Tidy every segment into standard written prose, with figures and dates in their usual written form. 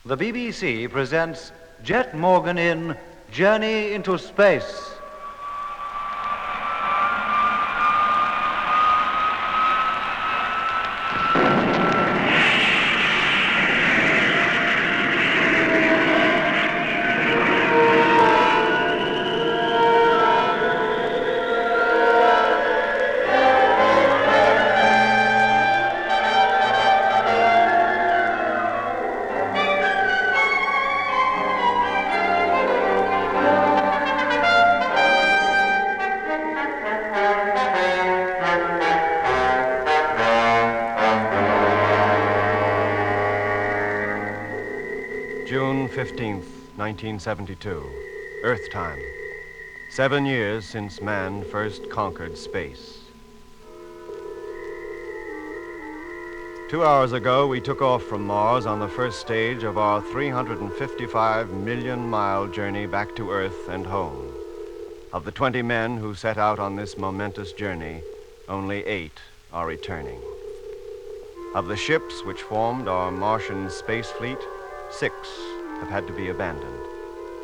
The BBC presents Jet Morgan in Journey into Space. June 15th, 1972, Earth time. 7 years since man first conquered space. 2 hours ago, we took off from Mars on the first stage of our 355 million mile journey back to Earth and home. Of the 20 men who set out on this momentous journey, only 8 are returning. Of the ships which formed our Martian space fleet, 6 have had to be abandoned.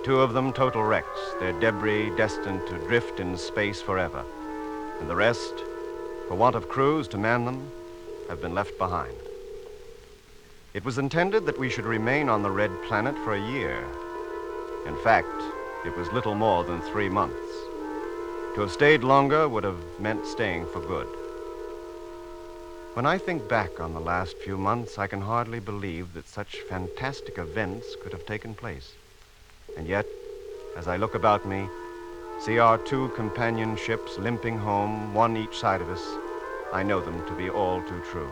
2 of them total wrecks, their debris destined to drift in space forever. And the rest, for want of crews to man them, have been left behind. It was intended that we should remain on the Red Planet for a year. In fact, it was little more than 3 months. To have stayed longer would have meant staying for good. When I think back on the last few months, I can hardly believe that such fantastic events could have taken place. And yet, as I look about me, see our 2 companion ships limping home, one each side of us, I know them to be all too true.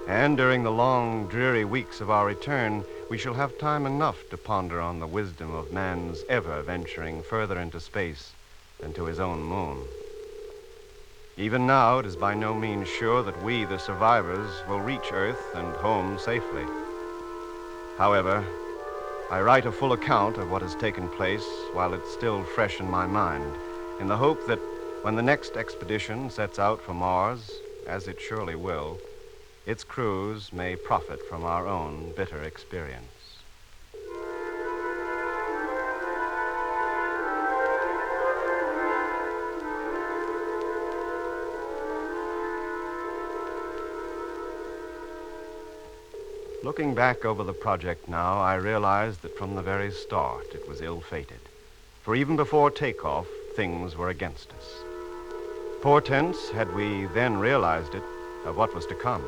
And during the long, dreary weeks of our return, we shall have time enough to ponder on the wisdom of man's ever venturing further into space than to his own moon. Even now, it is by no means sure that we, the survivors, will reach Earth and home safely. However, I write a full account of what has taken place while it's still fresh in my mind, in the hope that when the next expedition sets out for Mars, as it surely will, its crews may profit from our own bitter experience. Looking back over the project now, I realize that from the very start it was ill-fated. For even before takeoff, things were against us. Portents, had we then realized it, of what was to come.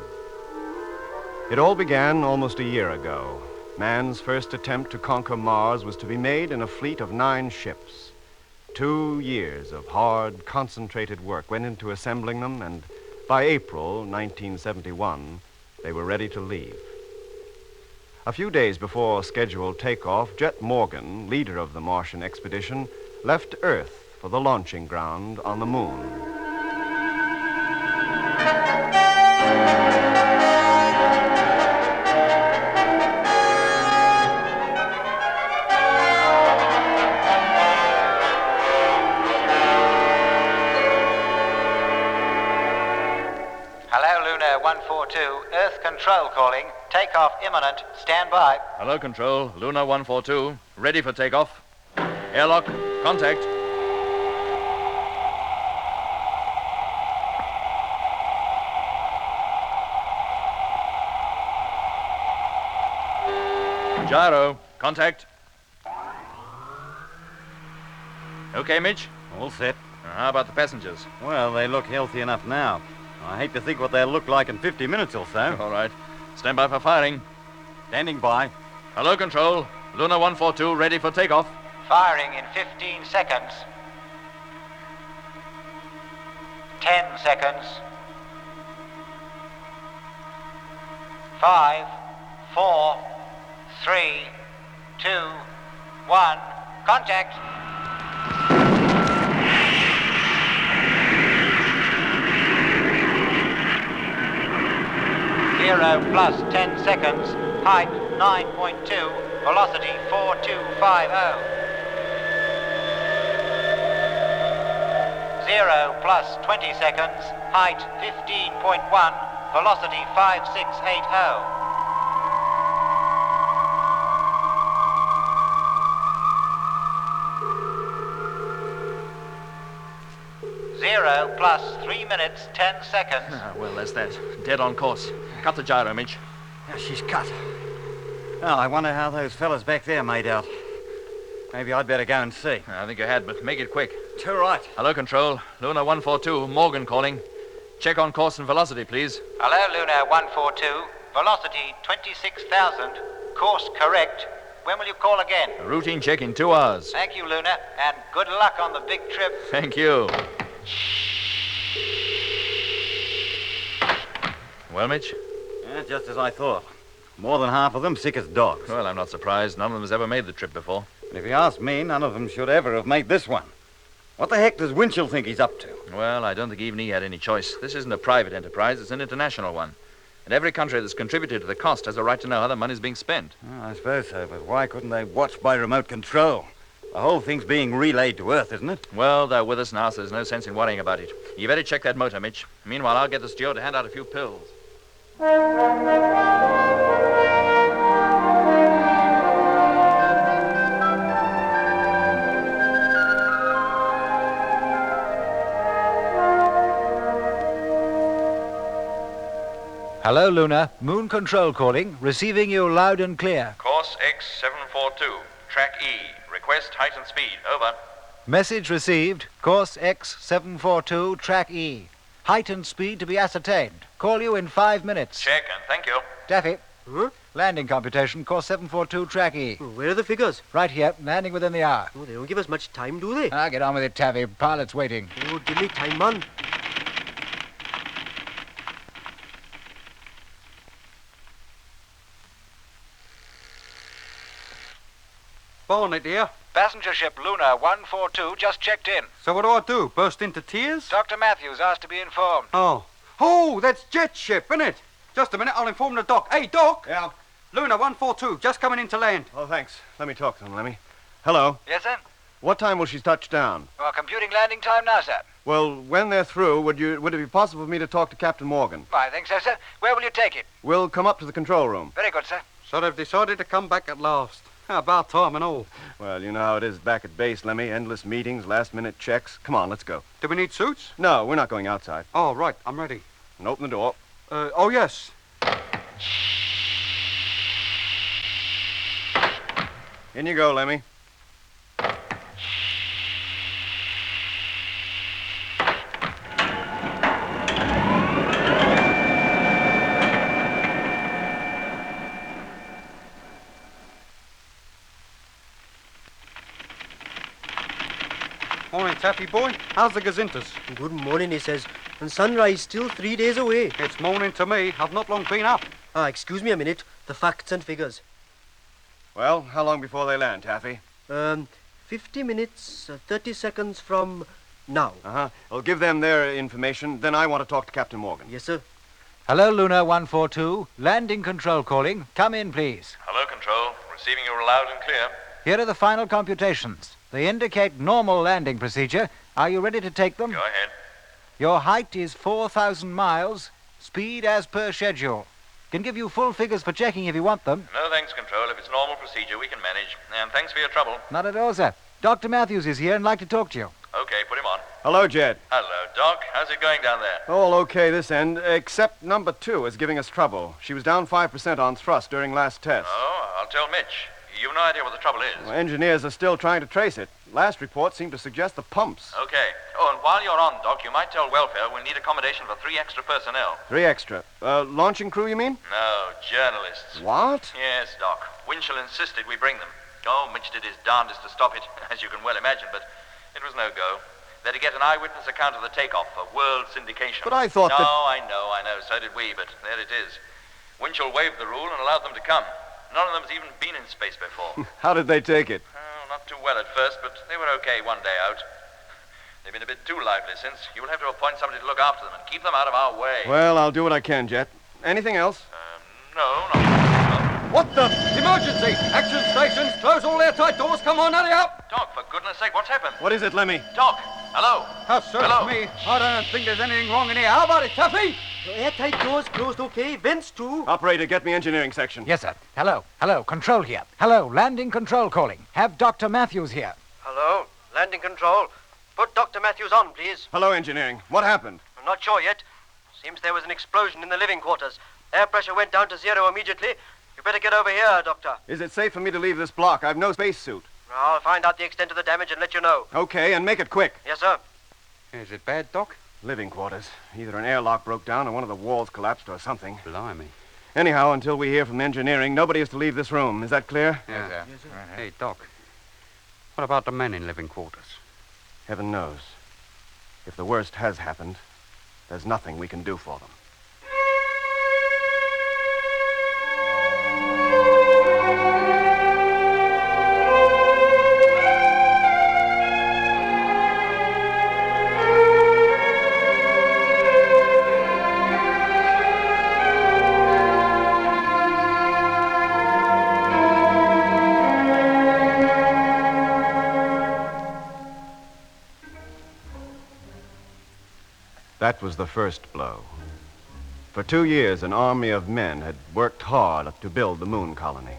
It all began almost a year ago. Man's first attempt to conquer Mars was to be made in a fleet of 9 ships. 2 years of hard, concentrated work went into assembling them, and by April 1971, they were ready to leave. A few days before scheduled takeoff, Jet Morgan, leader of the Martian expedition, left Earth for the launching ground on the moon. Hello, Luna 142. Earth Control calling. Takeoff imminent. Stand by. Hello, Control. Luna 142. Ready for takeoff. Airlock. Contact. Gyro. Contact. Okay, Mitch? All set. How about the passengers? Well, they look healthy enough now. I hate to think what they'll look like in 50 minutes or so. All right. Stand by for firing. Standing by. Hello, Control. Luna 142, ready for takeoff. Firing in 15 seconds. 10 seconds. 5, 4, 3, 2, 1. Contact. 0 plus 10 seconds, height 9.2, velocity 4250. 0 plus 20 seconds, height 15.1, velocity 5680. 0 plus 3 minutes 10 seconds. Well, that's that. Dead on course. Cut the gyro, Mitch. Yeah, she's cut. Oh, I wonder how those fellas back there made out. Maybe I'd better go and see. I think you had, but make it quick. Too right. Hello, Control. Luna 142, Morgan calling. Check on course and velocity, please. Hello, Luna 142. Velocity 26,000. Course correct. When will you call again? A routine check in 2 hours. Thank you, Luna, and good luck on the big trip. Thank you. Well, Mitch? Yeah, just as I thought. More than half of them sick as dogs. Well, I'm not surprised. None of them has ever made the trip before. And if you ask me, none of them should ever have made this one. What the heck does Winchell think he's up to? Well, I don't think even he had any choice. This isn't a private enterprise, it's an international one. And every country that's contributed to the cost has a right to know how the money's being spent. Oh, I suppose so, but why couldn't they watch by remote control? The whole thing's being relayed to Earth, isn't it? Well, they're with us now, so there's no sense in worrying about it. You better check that motor, Mitch. Meanwhile, I'll get the steward to hand out a few pills. Hello, Luna. Moon Control calling. Receiving you loud and clear. Course X742, track E. Request height and speed. Over. Message received. Course X742, track E. Height and speed to be ascertained. Call you in 5 minutes. Check and thank you. Daffy. Huh? Landing computation, course 742, track E. Where are the figures? Right here, landing within the hour. Oh, they don't give us much time, do they? Get on with it, Taffy. Pilot's waiting. Oh, give me time, man. Barnet here. Passenger ship Luna 142 just checked in. So what do? Burst into tears? Dr. Matthews asked to be informed. Oh, that's Jet ship, isn't it? Just a minute, I'll inform the doc. Hey, Doc! Yeah? Luna 142, just coming in to land. Oh, thanks. Let me talk to them, Lemmy. Hello. Yes, sir? What time will she touch down? Well, computing landing time now, sir. Well, when they're through, would it be possible for me to talk to Captain Morgan? I think so, sir. Where will you take it? We'll come up to the control room. Very good, sir. So they've decided to come back at last. About time and all. Well, you know how it is back at base, Lemmy. Endless meetings, last-minute checks. Come on, let's go. Do we need suits? No, we're not going outside. Oh, right, I'm ready. And open the door. Oh, yes. In you go, Lemmy. Morning, Taffy boy. How's the gazintas? Good morning, he says. And sunrise still 3 days away. It's morning to me. I've not long been up. Excuse me a minute. The facts and figures. Well, how long before they land, Taffy? 50 minutes, 30 seconds from now. Uh-huh. I'll give them their information. Then I want to talk to Captain Morgan. Yes, sir. Hello, Luna 142. Landing control calling. Come in, please. Hello, Control. Receiving you loud and clear. Here are the final computations. They indicate normal landing procedure. Are you ready to take them? Go ahead. Your height is 4,000 miles. Speed as per schedule. Can give you full figures for checking if you want them. No thanks, Control. If it's normal procedure, we can manage. And thanks for your trouble. Not at all, sir. Dr. Matthews is here and like to talk to you. Okay, put him on. Hello, Jed. Hello, Doc. How's it going down there? All okay this end, except number 2 is giving us trouble. She was down 5% on thrust during last test. Oh, I'll tell Mitch. You've no idea what the trouble is. Well, engineers are still trying to trace it. Last report seemed to suggest the pumps. Okay. Oh, and while you're on, Doc, you might tell welfare we'll need accommodation for 3 extra personnel. 3 extra. Launching crew, you mean? No, journalists. What? Yes, Doc. Winchell insisted we bring them. Oh, Mitch did his darndest to stop it, as you can well imagine, but it was no go. They're to get an eyewitness account of the takeoff for world syndication. But I thought no, that... I know. So did we, but there it is. Winchell waived the rule and allowed them to come. None of them's even been in space before. How did they take it? Oh, not too well at first, but they were okay one day out. They've been a bit too lively since. You'll have to appoint somebody to look after them and keep them out of our way. Well, I'll do what I can, Jet. Anything else? No, not. What the? Emergency! Action stations! Close all airtight doors! Come on, hurry up! Doc, for goodness sake, what's happened? What is it, Lemmy? Doc, hello? Search Hello? me. I don't think there's anything wrong in here. How about it, Taffy? Airtight doors closed okay. Vents too. Operator, get me engineering section. Yes, sir. Hello. Control here. Hello. Landing control calling. Have Dr. Matthews here. Hello. Landing control. Put Dr. Matthews on, please. Hello, engineering. What happened? I'm not sure yet. Seems there was an explosion in the living quarters. Air pressure went down to 0 immediately. You better get over here, Doctor. Is it safe for me to leave this block? I've no spacesuit. I'll find out the extent of the damage and let you know. Okay, and make it quick. Yes, sir. Is it bad, Doc? Living quarters. Either an airlock broke down or one of the walls collapsed or something. Blimey. Anyhow, until we hear from engineering, nobody is to leave this room. Is that clear? Yeah. Hey, Doc. What about the men in living quarters? Heaven knows. If the worst has happened, there's nothing we can do for them. That was the first blow. For 2 years, an army of men had worked hard to build the moon colony.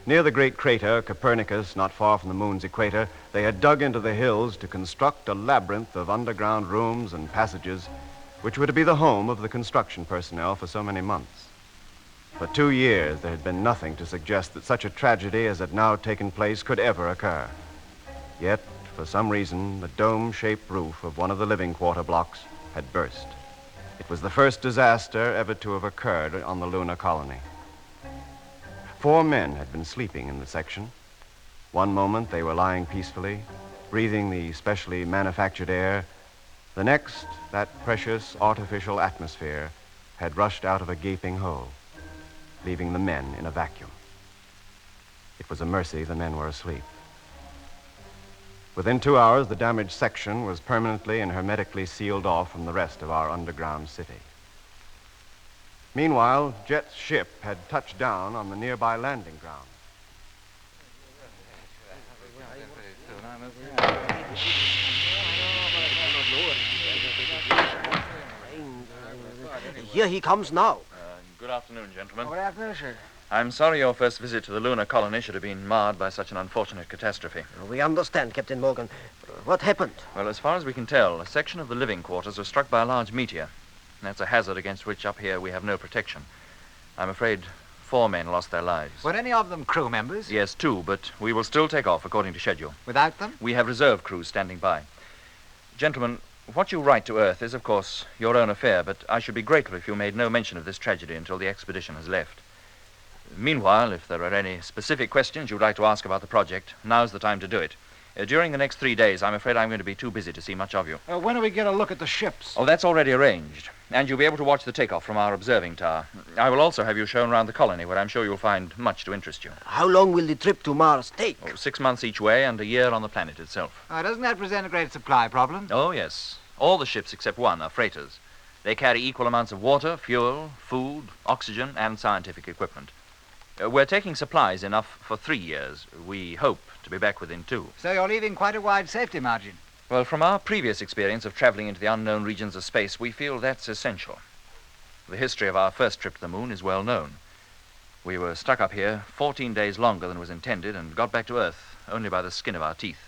Near the great crater, Copernicus, not far from the moon's equator, they had dug into the hills to construct a labyrinth of underground rooms and passages which were to be the home of the construction personnel for so many months. For 2 years, there had been nothing to suggest that such a tragedy as had now taken place could ever occur. Yet, for some reason, the dome-shaped roof of one of the living quarter blocks had burst. It was the first disaster ever to have occurred on the lunar colony. 4 men had been sleeping in the section. One moment they were lying peacefully, breathing the specially manufactured air. The next, that precious artificial atmosphere had rushed out of a gaping hole, leaving the men in a vacuum. It was a mercy the men were asleep. Within 2 hours, the damaged section was permanently and hermetically sealed off from the rest of our underground city. Meanwhile, Jet's ship had touched down on the nearby landing ground. Here he comes now. Good afternoon, gentlemen. Good afternoon, sir. I'm sorry your first visit to the lunar colony should have been marred by such an unfortunate catastrophe. We understand, Captain Morgan. What happened? Well, as far as we can tell, a section of the living quarters was struck by a large meteor. That's a hazard against which up here we have no protection. I'm afraid 4 men lost their lives. Were any of them crew members? Yes, 2, but we will still take off according to schedule. Without them? We have reserve crews standing by. Gentlemen, what you write to Earth is, of course, your own affair, but I should be grateful if you made no mention of this tragedy until the expedition has left. Meanwhile, if there are any specific questions you'd like to ask about the project, now's the time to do it. During the next 3 days, I'm afraid I'm going to be too busy to see much of you. When do we get a look at the ships? Oh, that's already arranged. And you'll be able to watch the takeoff from our observing tower. I will also have you shown around the colony, where I'm sure you'll find much to interest you. How long will the trip to Mars take? 6 months each way and a year on the planet itself. Doesn't that present a great supply problem? Oh, yes. All the ships except one are freighters. They carry equal amounts of water, fuel, food, oxygen, and scientific equipment. We're taking supplies enough for 3 years. We hope to be back within 2. So you're leaving quite a wide safety margin. Well, from our previous experience of traveling into the unknown regions of space, we feel that's essential. The history of our first trip to the moon is well known. We were stuck up here 14 days longer than was intended and got back to Earth only by the skin of our teeth.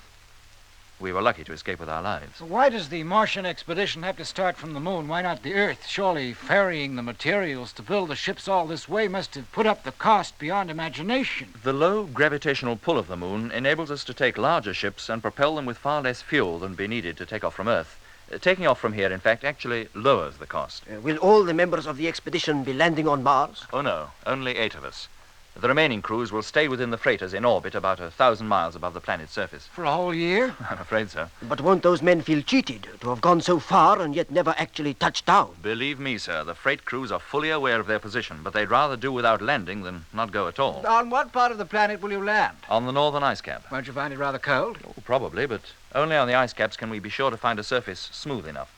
We were lucky to escape with our lives. Why does the Martian expedition have to start from the moon? Why not the Earth? Surely ferrying the materials to build the ships all this way must have put up the cost beyond imagination. The low gravitational pull of the moon enables us to take larger ships and propel them with far less fuel than would be needed to take off from Earth. Taking off from here, in fact, actually lowers the cost. Will all the members of the expedition be landing on Mars? Oh, no. Only 8 of us. The remaining crews will stay within the freighters in orbit about 1,000 miles above the planet's surface. For a whole year? I'm afraid so. But won't those men feel cheated to have gone so far and yet never actually touched down? Believe me, sir, the freight crews are fully aware of their position, but they'd rather do without landing than not go at all. On what part of the planet will you land? On the northern ice cap. Won't you find it rather cold? Oh, probably, but only on the ice caps can we be sure to find a surface smooth enough.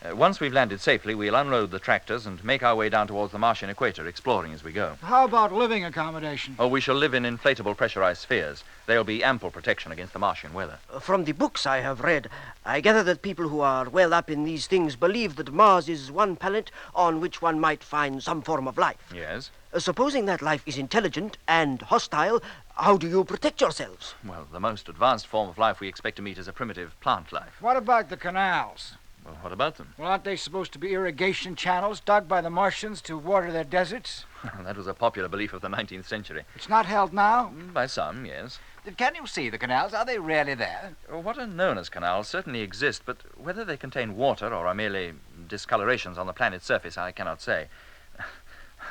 Once we've landed safely, we'll unload the tractors and make our way down towards the Martian equator, exploring as we go. How about living accommodation? Oh, we shall live in inflatable pressurized spheres. They'll be ample protection against the Martian weather. From the books I have read, I gather that people who are well up in these things believe that Mars is one planet on which one might find some form of life. Yes? Supposing that life is intelligent and hostile, how do you protect yourselves? Well, the most advanced form of life we expect to meet is a primitive plant life. What about the canals? Well, what about them? Well, aren't they supposed to be irrigation channels dug by the Martians to water their deserts? That was a popular belief of the 19th century. It's not held now? By some, yes. Can you see the canals? Are they really there? What are known as canals certainly exist, but whether they contain water or are merely discolorations on the planet's surface, I cannot say.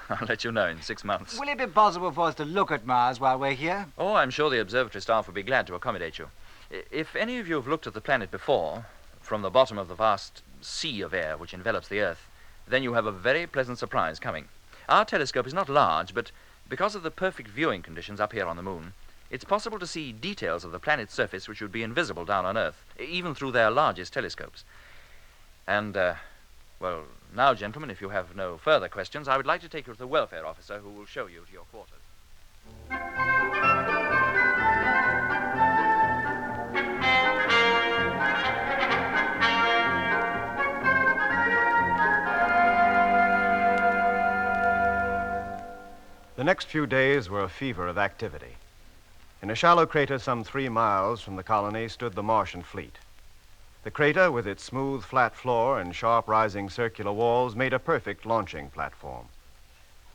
I'll let you know in 6 months. Will it be possible for us to look at Mars while we're here? Oh, I'm sure the observatory staff will be glad to accommodate you. If any of you have looked at the planet before, from the bottom of the vast sea of air which envelops the Earth, then you have a very pleasant surprise coming. Our telescope is not large, but because of the perfect viewing conditions up here on the moon, it's possible to see details of the planet's surface which would be invisible down on Earth, even through their largest telescopes. And, well, now, gentlemen, if you have no further questions, I would like to take you to the welfare officer who will show you to your quarters. The next few days were a fever of activity. In a shallow crater some 3 miles from the colony stood the Martian fleet. The crater, with its smooth, flat floor and sharp rising circular walls, made a perfect launching platform.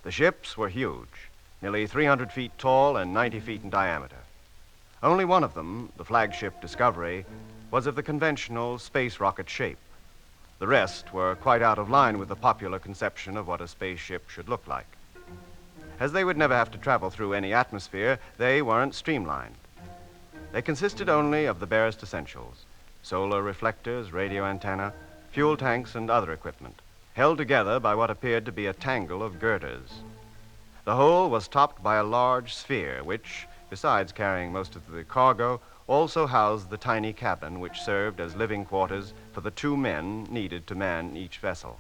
The ships were huge, nearly 300 feet tall and 90 feet in diameter. Only one of them, the flagship Discovery, was of the conventional space rocket shape. The rest were quite out of line with the popular conception of what a spaceship should look like. As they would never have to travel through any atmosphere, they weren't streamlined. They consisted only of the barest essentials: solar reflectors, radio antenna, fuel tanks, and other equipment, held together by what appeared to be a tangle of girders. The whole was topped by a large sphere, which, besides carrying most of the cargo, also housed the tiny cabin which served as living quarters for the 2 men needed to man each vessel.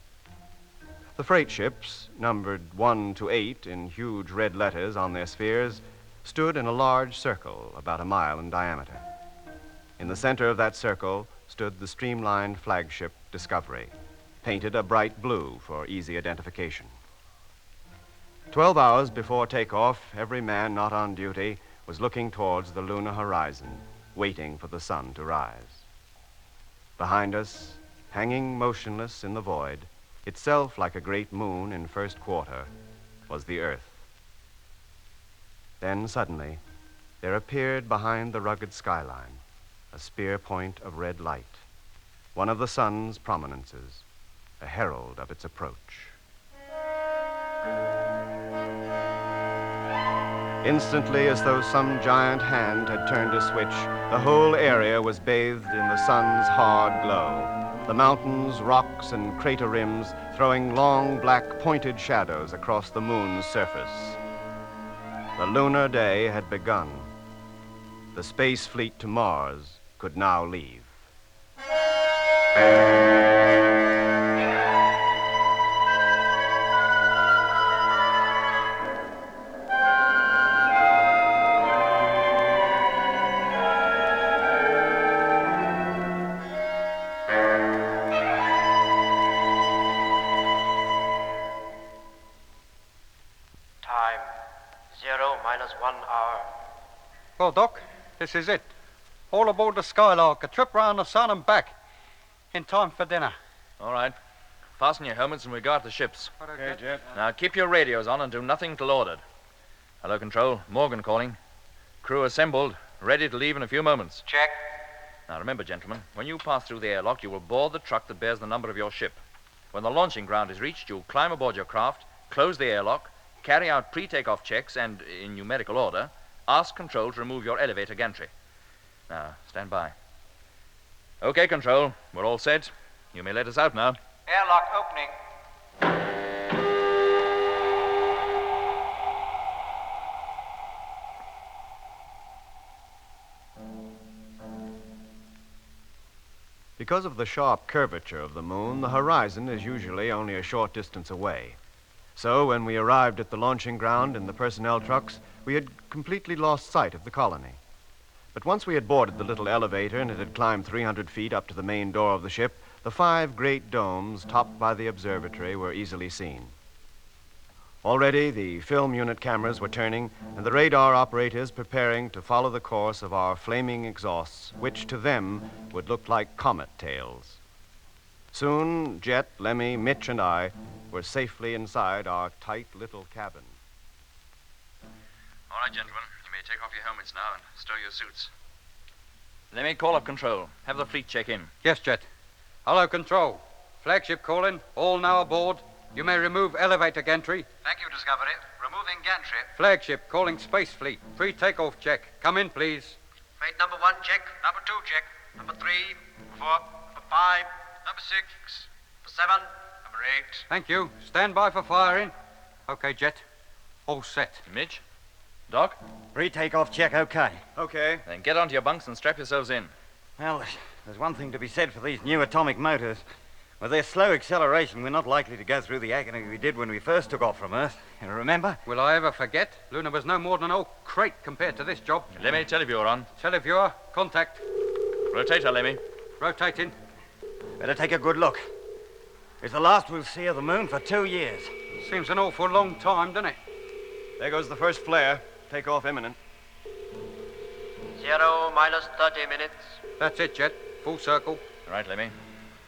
The freight ships, numbered 1 to 8 in huge red letters on their spheres, stood in a large circle about 1 mile in diameter. In the center of that circle stood the streamlined flagship Discovery, painted a bright blue for easy identification. 12 hours before takeoff, every man not on duty was looking towards the lunar horizon, waiting for the sun to rise. Behind us, hanging motionless in the void, itself like a great moon in first quarter, was the Earth. Then suddenly, there appeared behind the rugged skyline a spear point of red light, one of the sun's prominences, a herald of its approach. Instantly, as though some giant hand had turned a switch, the whole area was bathed in the sun's hard glow. The mountains, rocks, and crater rims throwing long, black, pointed shadows across the moon's surface. The lunar day had begun. The space fleet to Mars could now leave. Time, 0 minus 1 hour. Well, Doc, this is it. All aboard the Skylark, a trip round the sun and back. In time for dinner. All right. Fasten your helmets and we guard the ships. Okay, Jet. Now, keep your radios on and do nothing till ordered. Hello, Control. Morgan calling. Crew assembled, ready to leave in a few moments. Check. Now, remember, gentlemen, when you pass through the airlock, you will board the truck that bears the number of your ship. When the launching ground is reached, you'll climb aboard your craft, close the airlock, carry out pre-takeoff checks, and, in numerical order, ask Control to remove your elevator gantry. Now, stand by. Okay, Control. We're all set. You may let us out now. Airlock opening. Because of the sharp curvature of the moon, the horizon is usually only a short distance away. So when we arrived at the launching ground in the personnel trucks, we had completely lost sight of the colony. But once we had boarded the little elevator and it had climbed 300 feet up to the main door of the ship, the 5 great domes topped by the observatory were easily seen. Already the film unit cameras were turning and the radar operators preparing to follow the course of our flaming exhausts, which to them would look like comet tails. Soon, Jet, Lemmy, Mitch, and I were safely inside our tight little cabin. All right, gentlemen. You may take off your helmets now and stow your suits. Let me call up control. Have the fleet check in. Yes, Jet. Hello, Control. Flagship calling. All now aboard. You may remove elevator gantry. Thank you, Discovery. Removing gantry. Flagship calling Space Fleet. Pre-takeoff check. Come in, please. Freight number 1, check. Number 2, check. Number 3, number 4, number 5, number 6, number 7, number 8. Thank you. Stand by for firing. Okay, Jet. All set. Mitch? Doc? Pre-takeoff check, okay. Okay. Then get onto your bunks and strap yourselves in. Well, there's one thing to be said for these new atomic motors. With their slow acceleration, we're not likely to go through the agony we did when we first took off from Earth. You remember? Will I ever forget? Luna was no more than an old crate compared to this job. Lemmy, televiewer on. Televiewer, contact. Rotator, Lemmy. Rotating. Better take a good look. It's the last we'll see of the moon for 2 years. Seems an awful long time, doesn't it? There goes the first flare. Takeoff imminent. 0 minus 30 minutes. That's it, Jet. Full circle. All right, Lemmy.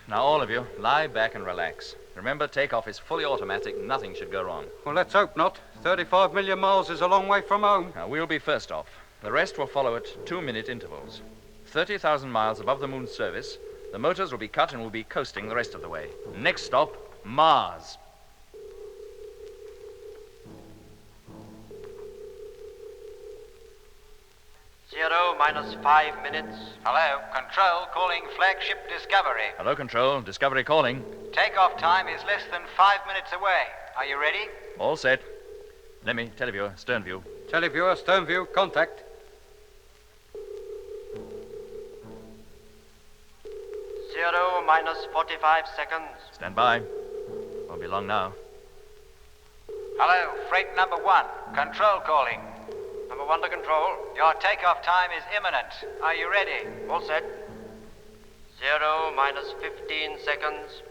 Now, all of you, lie back and relax. Remember, takeoff is fully automatic. Nothing should go wrong. Well, let's hope not. 35 million miles is a long way from home. Now, we'll be first off. The rest will follow at 2-minute intervals. 30,000 miles above the moon's surface, the motors will be cut and we'll be coasting the rest of the way. Next stop, Mars. Zero minus 5 minutes. Hello, Control calling Flagship Discovery. Hello, Control. Discovery calling. Takeoff time is less than 5 minutes away. Are you ready? All set. Lemmy, televiewer, stern view. Televiewer, stern view, contact. 0 minus 45 seconds. Stand by. Won't be long now. Hello, freight number 1. Control calling. Number 1 to control. Your takeoff time is imminent. Are you ready? All set. 0 minus 15 seconds.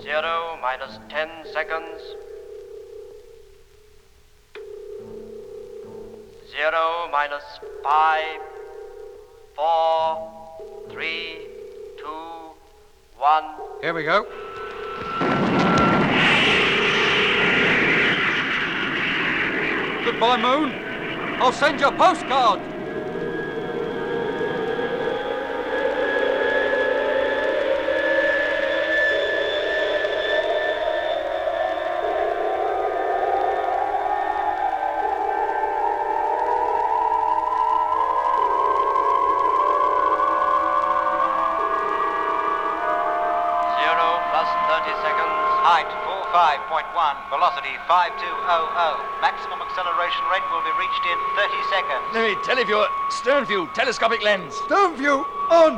Zero minus 10 seconds. 0 minus 5, 4, 3, 2, 1. Here we go. Goodbye, Moon. I'll send you a postcard. Height 45.1, velocity 5200. Maximum acceleration rate will be reached in 30 seconds. Lemmy, televiewer, stern view, telescopic lens. Stern view on.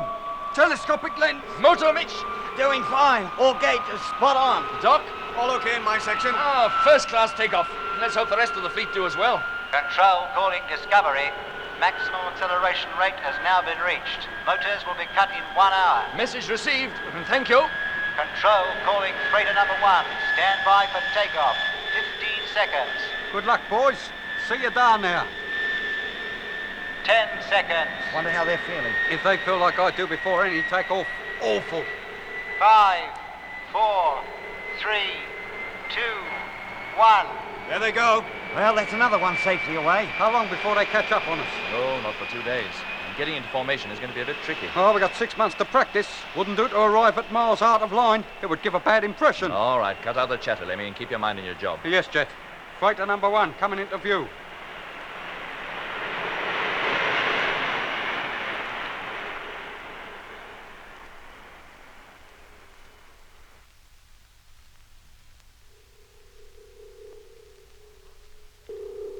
Telescopic lens. Motor, Mitch. Doing fine. All gauge is spot on. Doc. All okay in my section? First-class takeoff. Let's hope the rest of the fleet do as well. Control calling Discovery. Maximum acceleration rate has now been reached. Motors will be cut in 1 hour. Message received. Thank you. Control calling freighter number 1. Stand by for takeoff. 15 seconds. Good luck, boys. See you down there. 10 seconds. Wonder how they're feeling. If they feel like I do before any takeoff, awful. 5, 4, 3, 2, 1. There they go. Well, that's another one safely away. How long before they catch up on us? No, not for 2 days. And getting into formation is going to be a bit tricky. Oh, we got 6 months to practice. Wouldn't do to arrive at Mars out of line. It would give a bad impression. All right, cut out the chatter, Lemmy, and keep your mind on your job. Yes, Jet. Freighter number 1 coming into view.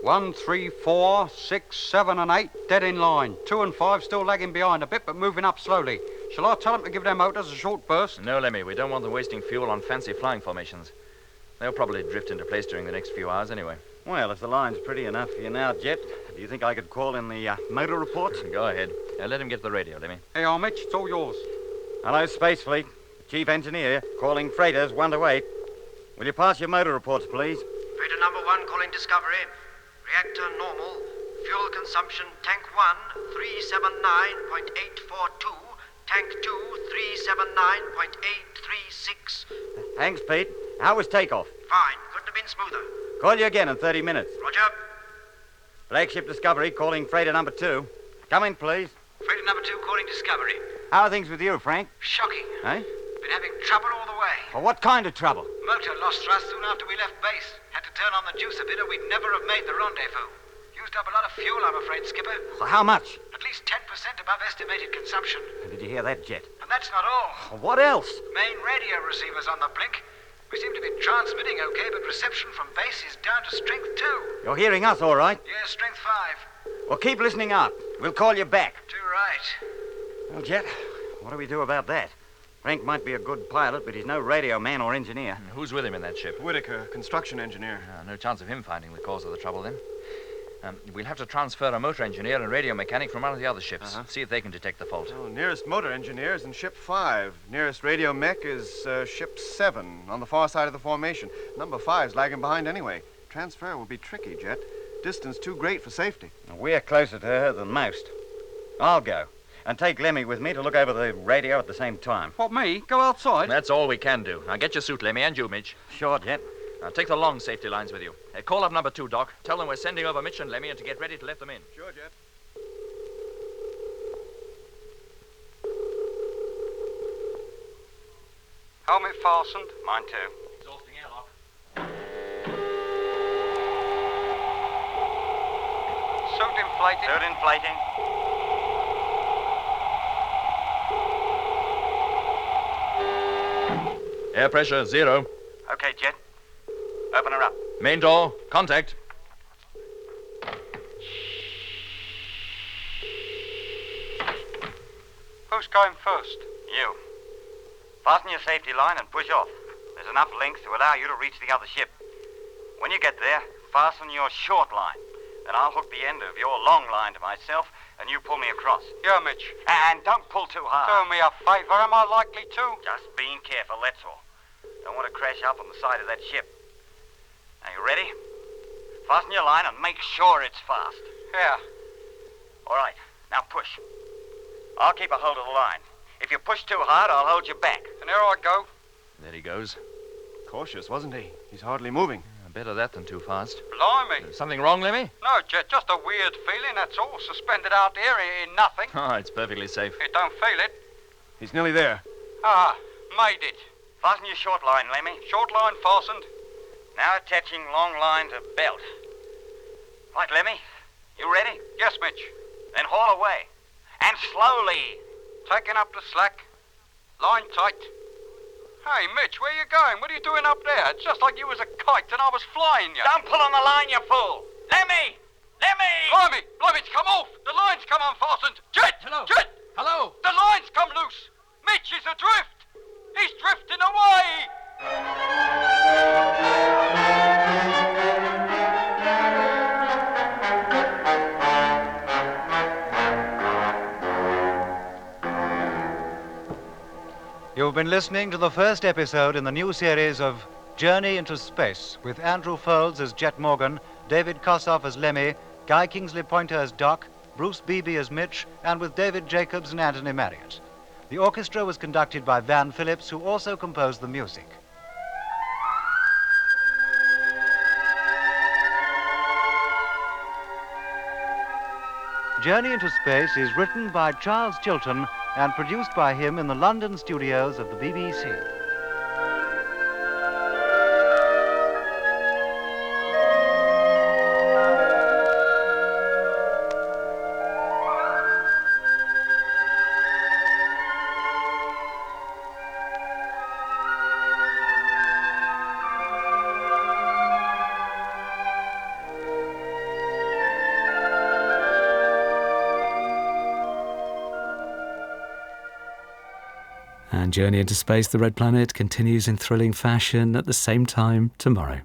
1, 3, 4, 6, 7, and 8 dead in line. 2 and 5 still lagging behind a bit, but moving up slowly. Shall I tell them to give their motors a short burst? No, Lemmy, we don't want them wasting fuel on fancy flying formations. They'll probably drift into place during the next few hours anyway. Well, if the line's pretty enough for you now, Jet, do you think I could call in the motor reports? Go ahead. Let him get the radio, Lemmy. Hey, Mitch, it's all yours. Hello, Space Fleet. Chief Engineer, calling freighters 1 to 8. Will you pass your motor reports, please? Freighter number 1 calling Discovery. Reactor normal. Fuel consumption tank 1, 379.842. Tank 2, 379.836. Thanks, Pete. How was takeoff? Fine. Couldn't have been smoother. Call you again in 30 minutes. Roger. Flagship Discovery calling freighter number 2. Come in, please. Freighter number 2 calling Discovery. How are things with you, Frank? Shocking. Eh? Been having trouble all the way. Well, what kind of trouble? Motor lost thrust soon after we left base. Had to turn on the juice a bit or we'd never have made the rendezvous. Used up a lot of fuel, I'm afraid, Skipper. Well, how much? At least 10% above estimated consumption. Did you hear that, Jet? And that's not all. Well, what else? Main radio receiver's on the blink. We seem to be transmitting okay, but reception from base is down to strength 2. You're hearing us all right? Yeah, strength 5. Well, keep listening up. We'll call you back. Too right. Well, Jet, what do we do about that? Frank might be a good pilot, but he's no radio man or engineer. Who's with him in that ship? Whitaker, construction engineer. No chance of him finding the cause of the trouble, then. We'll have to transfer a motor engineer and radio mechanic from one of the other ships. See if they can detect the fault. Oh, nearest motor engineer is in ship 5. Nearest radio mech is ship 7 on the far side of the formation. Number 5's lagging behind anyway. Transfer will be tricky, Jet. Distance too great for safety. We're closer to her than most. I'll go. And take Lemmy with me to look over the radio at the same time. What, me? Go outside? That's all we can do. Now get your suit, Lemmy, and you, Mitch. Sure, Jet. Now take the long safety lines with you. Call up number 2, Doc. Tell them we're sending over Mitch and Lemmy and to get ready to let them in. Sure, Jet. Helmet fastened. Mine too. Exhausting airlock. Suit inflated. Suit inflating. Air pressure 0. Okay, Jet. Open her up. Main door, contact. Who's going first? You. Fasten your safety line and push off. There's enough length to allow you to reach the other ship. When you get there, fasten your short line. Then I'll hook the end of your long line to myself, and you pull me across. Yeah, Mitch. And don't pull too hard. Do me a favor. Am I likely to? Just being careful, that's all. Don't want to crash up on the side of that ship. Are you ready? Fasten your line and make sure it's fast. Yeah. All right, now push. I'll keep a hold of the line. If you push too hard, I'll hold you back. And here I go. There he goes. Cautious, wasn't he? He's hardly moving. Better that than too fast. Blimey. Something wrong, Lemmy? No, Jet, just a weird feeling, that's all. Suspended out here in nothing. Oh, it's perfectly safe. You don't feel it. He's nearly there. Ah, made it. Fasten your short line, Lemmy. Short line fastened. Now attaching long line to belt. Right, Lemmy. You ready? Yes, Mitch. Then haul away. And slowly. Taking up the slack. Line tight. Hey, Mitch, where you going? What are you doing up there? It's just like you was a kite and I was flying you. Don't pull on the line, you fool. Lemmy! Lemmy! Blimey! Blimey, it's come off! The line's come unfastened! Jet! Hello? Jet! Hello? The line's come loose! Mitch is adrift! He's drifting away! You've been listening to the first episode in the new series of Journey into Space, with Andrew Foulds as Jet Morgan, David Kossoff as Lemmy, Guy Kingsley Pointer as Doc, Bruce Beebe as Mitch, and with David Jacobs and Anthony Marriott. The orchestra was conducted by Van Phillips, who also composed the music. Journey into Space is written by Charles Chilton and produced by him in the London studios of the BBC. And Journey into Space, the Red Planet, continues in thrilling fashion at the same time tomorrow.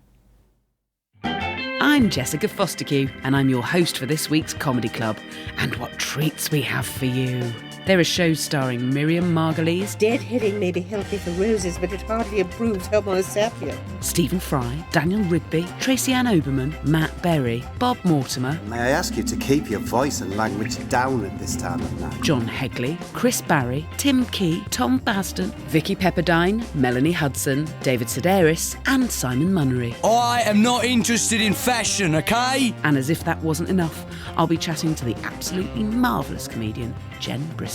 I'm Jessica Fosterkew, and I'm your host for this week's Comedy Club. And what treats we have for you. There are shows starring Miriam Margolyes, Deadheading may be healthy for roses, but it hardly improves Homo sapiens. Stephen Fry, Daniel Rigby, Tracy Ann Oberman, Matt Berry, Bob Mortimer. May I ask you to keep your voice and language down at this time of night? John Hegley, Chris Barry, Tim Key, Tom Basden, Vicky Pepperdine, Melanie Hudson, David Sedaris, and Simon Munnery. I am not interested in fashion, okay? And as if that wasn't enough, I'll be chatting to the absolutely marvellous comedian, Jen Brister.